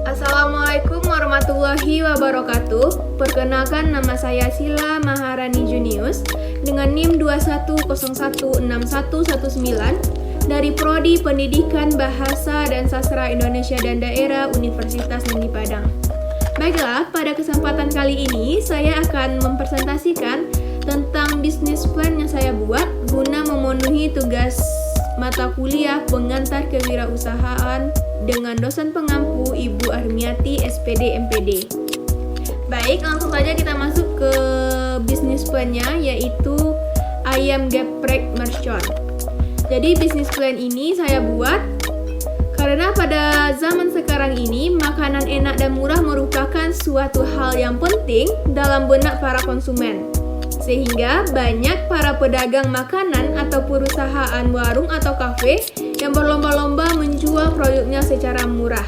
Assalamualaikum warahmatullahi wabarakatuh. Perkenalkan, nama saya Sila Maharani Junius dengan NIM 21016119 dari Prodi Pendidikan Bahasa dan Sastra Indonesia dan Daerah Universitas Negeri Padang. Baiklah, pada kesempatan kali ini saya akan mempresentasikan tentang bisnis plan yang saya buat guna memenuhi tugas mata kuliah pengantar kewirausahaan dengan dosen pengampu Ibu Armiati SPD MPD. Baik, langsung saja kita masuk ke bisnis plan-nya, yaitu ayam geprek mercon. Jadi bisnis plan ini saya buat karena pada zaman sekarang ini makanan enak dan murah merupakan suatu hal yang penting dalam benak para konsumen. Sehingga banyak para pedagang makanan atau perusahaan warung atau kafe yang berlomba-lomba menjual produknya secara murah.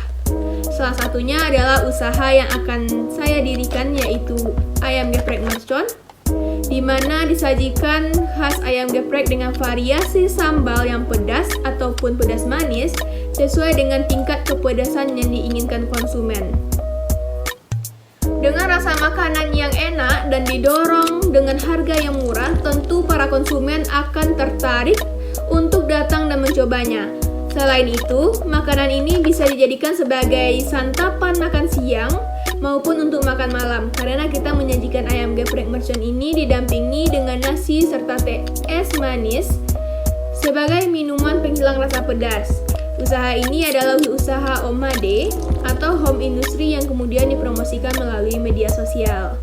Salah satunya adalah usaha yang akan saya dirikan, yaitu ayam geprek mercon, di mana disajikan khas ayam geprek dengan variasi sambal yang pedas ataupun pedas manis sesuai dengan tingkat kepedasan yang diinginkan konsumen. Dengan rasa makanan yang enak dan didorong dengan harga yang murah, tentu para konsumen akan tertarik untuk datang dan mencobanya. Selain itu, makanan ini bisa dijadikan sebagai santapan makan siang maupun untuk makan malam, karena kita menyajikan ayam geprek mercon ini didampingi dengan nasi serta teh es manis sebagai minuman penghilang rasa pedas. Usaha ini adalah usaha Omade atau home industry yang kemudian dipromosikan melalui media sosial.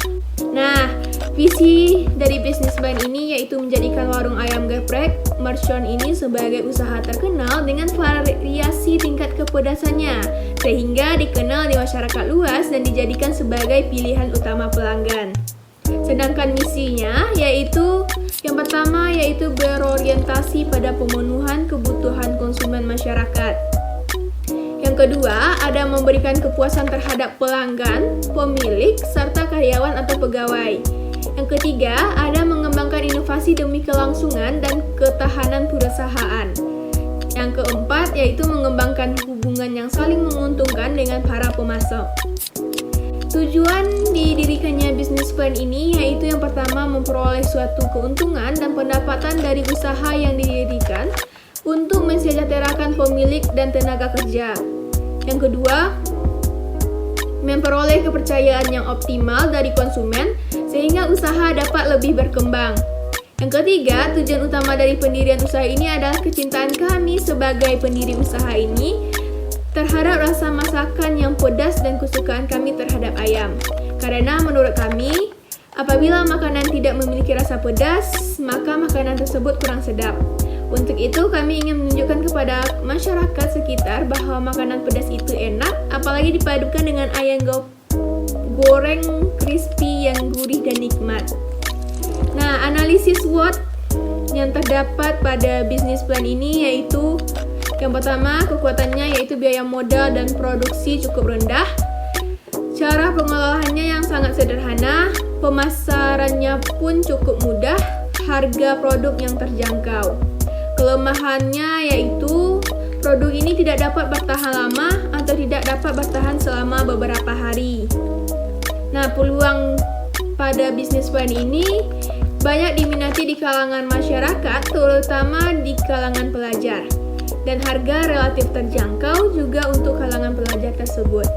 Nah, visi dari bisnis plan ini yaitu menjadikan warung ayam geprek mercon ini sebagai usaha terkenal dengan variasi tingkat kepedasannya, sehingga dikenal di masyarakat luas dan dijadikan sebagai pilihan utama pelanggan. Sedangkan misinya yaitu yang pertama yaitu berorientasi pada pemenuhan kebutuhan konsumen masyarakat. Yang kedua, ada memberikan kepuasan terhadap pelanggan, pemilik, serta karyawan atau pegawai. Yang ketiga, ada mengembangkan inovasi demi kelangsungan dan ketahanan perusahaan. Yang keempat, yaitu mengembangkan hubungan yang saling menguntungkan dengan para pemasok. Tujuan didirikannya bisnis plan ini yaitu yang pertama memperoleh suatu keuntungan dan pendapatan dari usaha yang didirikan untuk mensejahterakan pemilik dan tenaga kerja. Yang kedua, memperoleh kepercayaan yang optimal dari konsumen sehingga usaha dapat lebih berkembang. Yang ketiga, tujuan utama dari pendirian usaha ini adalah kecintaan kami sebagai pendiri usaha ini terhadap rasa masakan yang pedas dan kesukaan kami terhadap ayam. Karena menurut kami, apabila makanan tidak memiliki rasa pedas, maka makanan tersebut kurang sedap. Untuk itu, kami ingin menunjukkan kepada masyarakat sekitar bahwa makanan pedas itu enak, apalagi dipadukan dengan ayam goreng crispy yang gurih dan nikmat. Nah, analisis SWOT yang terdapat pada bisnis plan ini yaitu yang pertama, kekuatannya yaitu biaya modal dan produksi cukup rendah. Cara pengelolaannya yang sangat sederhana, pemasarannya pun cukup mudah, harga produk yang terjangkau. Kelemahannya yaitu produk ini tidak dapat bertahan lama atau tidak dapat bertahan selama beberapa hari. Nah, peluang pada bisnis plan ini banyak diminati di kalangan masyarakat, terutama di kalangan pelajar. Dan harga relatif terjangkau juga untuk kalangan pelajar tersebut.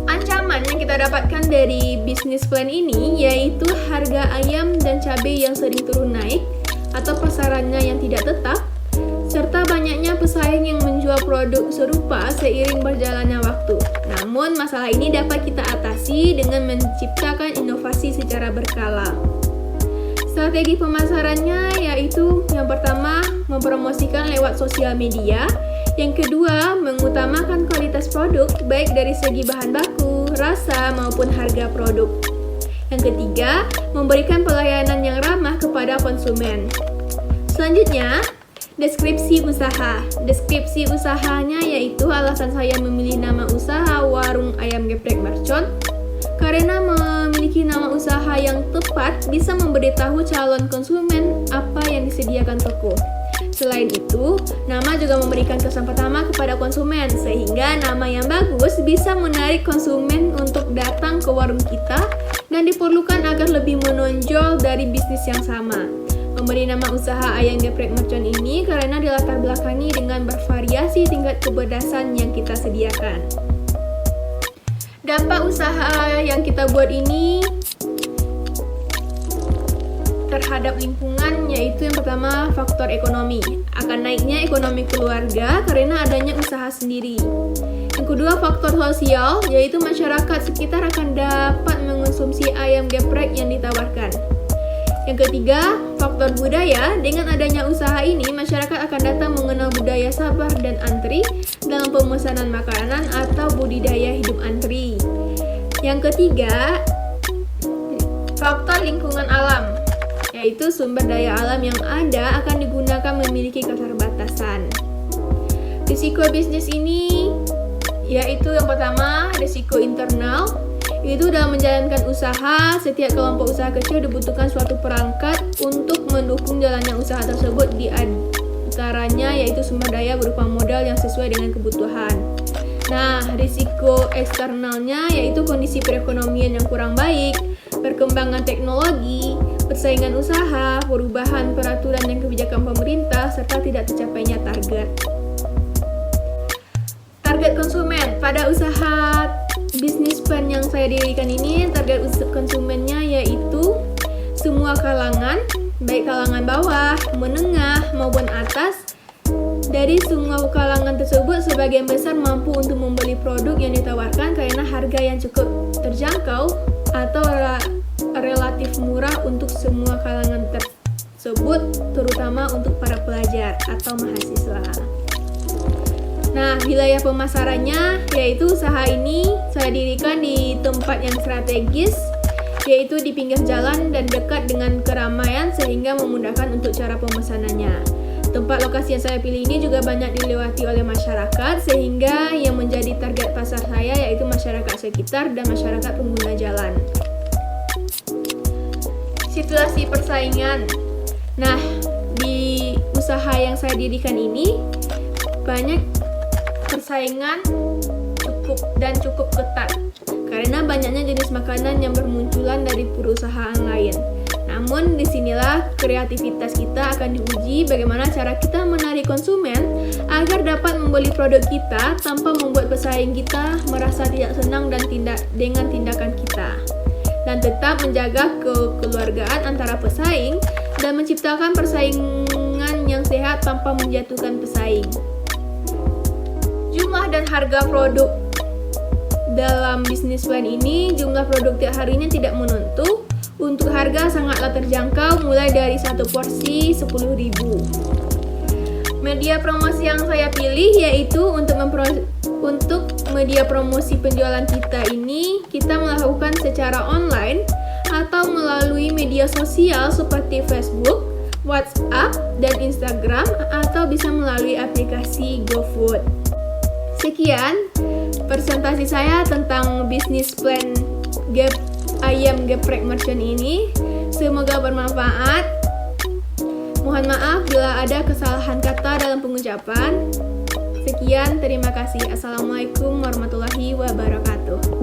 Ancaman yang kita dapatkan dari bisnis plan ini yaitu harga ayam dan cabai yang sering turun naik atau pasarannya yang tidak tetap, serta banyaknya pesaing yang menjual produk serupa seiring berjalannya waktu. Namun masalah ini dapat kita atasi dengan menciptakan inovasi secara berkala. Strategi pemasarannya yaitu yang pertama, mempromosikan lewat sosial media. Yang kedua, mengutamakan kualitas produk baik dari segi bahan baku, rasa maupun harga produk. Yang ketiga, memberikan pelayanan yang ramah kepada konsumen. Selanjutnya, deskripsi usaha. Deskripsi usahanya yaitu alasan saya memilih nama usaha warung ayam geprek mercon karena memiliki nama usaha yang tepat bisa memberitahu calon konsumen apa yang disediakan toko. Selain itu, nama juga memberikan kesan pertama kepada konsumen, sehingga nama yang bagus bisa menarik konsumen untuk datang ke warung kita dan diperlukan agar lebih menonjol dari bisnis yang sama. Memberi nama usaha ayam geprek mercon ini karena dilatar belakangi dengan bervariasi tingkat kepedasan yang kita sediakan. Dampak usaha yang kita buat ini terhadap lingkungan yaitu yang pertama faktor ekonomi. Akan naiknya ekonomi keluarga karena adanya usaha sendiri. Yang kedua faktor sosial yaitu masyarakat sekitar akan dapat mengonsumsi ayam geprek yang ditawarkan. Yang ketiga faktor budaya. Dengan adanya usaha ini masyarakat akan datang mengenal budaya sabar dan antri dalam pemesanan makanan atau budidaya hidup antri. Yang ketiga faktor lingkungan alam, yaitu sumber daya alam yang ada akan digunakan memiliki keterbatasan. Risiko bisnis ini yaitu yang pertama risiko internal, yaitu dalam menjalankan usaha, setiap kelompok usaha kecil dibutuhkan suatu perangkat untuk mendukung jalannya usaha tersebut, di antaranya yaitu sumber daya berupa modal yang sesuai dengan kebutuhan. Nah, risiko eksternalnya yaitu kondisi perekonomian yang kurang baik, perkembangan teknologi, persaingan usaha, perubahan peraturan dan kebijakan pemerintah, serta tidak tercapainya target. Target konsumen pada usaha bisnis plan yang saya dirikan ini, target konsumennya yaitu semua kalangan, baik kalangan bawah, menengah, maupun atas. Dari semua kalangan tersebut, sebagian besar mampu untuk membeli produk yang ditawarkan karena harga yang cukup terjangkau atau relatif murah untuk semua kalangan tersebut, terutama untuk para pelajar atau mahasiswa. Nah, wilayah pemasarannya yaitu usaha ini saya dirikan di tempat yang strategis, yaitu di pinggir jalan dan dekat dengan keramaian sehingga memudahkan untuk cara pemesanannya. Tempat lokasi yang saya pilih ini juga banyak dilewati oleh masyarakat sehingga yang menjadi target pasar saya yaitu masyarakat sekitar dan masyarakat pengguna jalan. Situasi persaingan. Nah, di usaha yang saya dirikan ini banyak persaingan cukup ketat karena banyaknya jenis makanan yang bermunculan dari perusahaan lain. Namun disinilah kreativitas kita akan diuji, bagaimana cara kita menarik konsumen agar dapat membeli produk kita tanpa membuat pesaing kita merasa tidak senang dengan tindakan kita, dan tetap menjaga kekeluargaan antara pesaing dan menciptakan persaingan yang sehat tanpa menjatuhkan pesaing. Jumlah dan harga produk dalam bisnis plan ini, jumlah produk tiap harinya tidak menentu. Untuk harga sangatlah terjangkau, mulai dari satu porsi 10.000. Media promosi yang saya pilih yaitu untuk media promosi penjualan kita ini, kita melakukan secara online atau melalui media sosial seperti Facebook, WhatsApp, dan Instagram, atau bisa melalui aplikasi GoFood. Sekian presentasi saya tentang bisnis plan ayam geprek merchant ini. Semoga bermanfaat. Mohon maaf bila ada kesalahan kata dalam pengucapan. Sekian, terima kasih. Assalamualaikum warahmatullahi wabarakatuh.